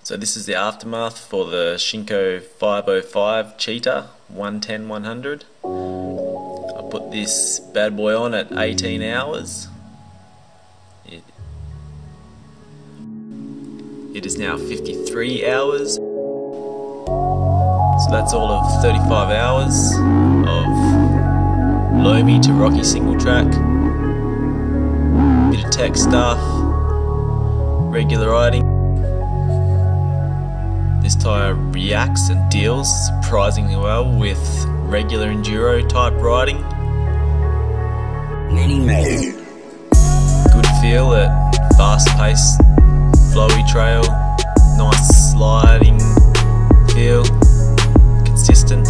So this is the aftermath for the Shinko 505 Cheetah 110-100. I put this bad boy on at 18 hours. It is now 53 hours. So that's all of 35 hours of loamy to rocky single track, bit of tech stuff, regular riding. This tyre reacts and deals surprisingly well with regular enduro type riding. Good feel at fast paced, flowy trail, nice sliding feel, consistent.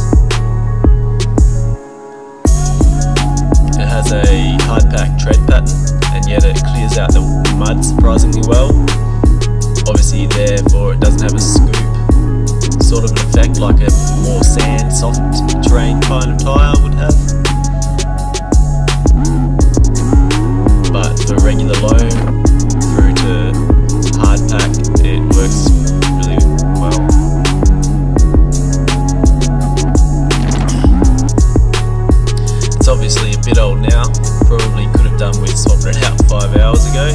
It has a hard pack tread pattern, and yet it clears out the mud surprisingly well. Obviously therefore it doesn't have a scoop sort of an effect like a more sand, soft terrain kind of tyre would have. But for regular loam through to hard pack, it works really well. It's obviously a bit old now, probably could have done with swapping it out 5 hours ago.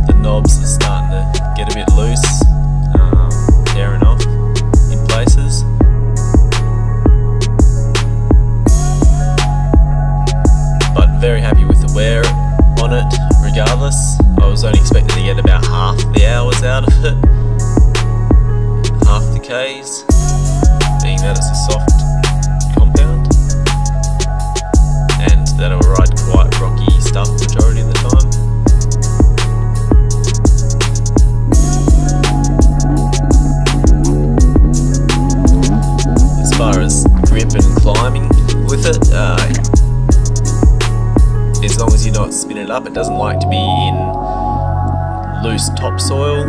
The knobs are starting to get a bit loose, tearing off in places. But very happy with the wear on it regardless. I was only expecting to get about half the hours out of it, half the Ks, being that it's a soft compound and that it'll ride quite rocky stuff majority of the time. As far as grip and climbing with it, as long as you're not spinning it up, it doesn't like to be in loose topsoil,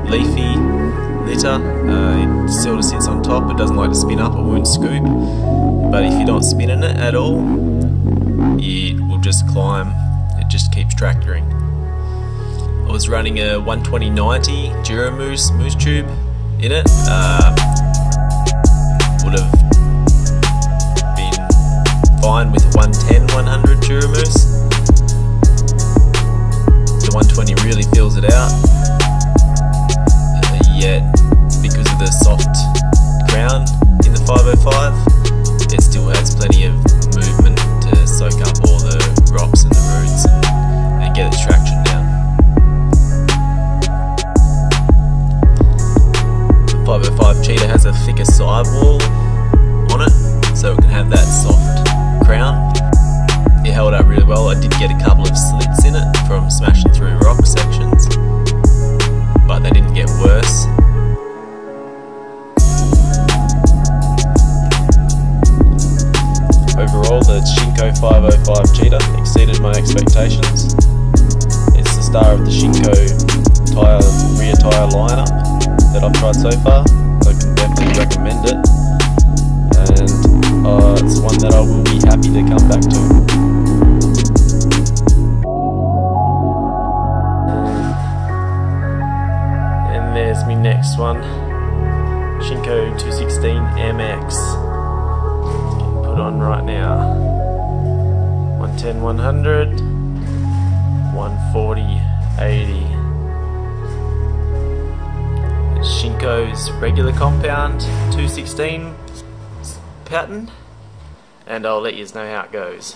leafy litter. It sort of sits on top, it doesn't like to spin up, it won't scoop. But if you're not spinning it at all, it will just climb, it just keeps tractoring. I was running a 120/90 Dura Moose tube in it. Would have been fine with 110/100 Dura Moose. The 120 really fills it out, yet because of the soft ground in the 505, it still has plenty of movement to soak up all the rocks and the roots and get its traction down. The 505 Cheetah has a thicker sidewall on it, so it can have that soft crown. It held up really well. I did get a couple of slits in it from smashing through rock sections, but they didn't get worse. Overall, the Shinko 505 Cheetah exceeded my expectations. It's the star of the Shinko rear tyre lineup that I've tried so far. I can definitely recommend it, and it's one that I will be happy to come back to. And there's my next one, Shinko 216 MX. Put on right now. 110/100, 140/80. Shinko's regular compound 216 pattern, and I'll let you know how it goes.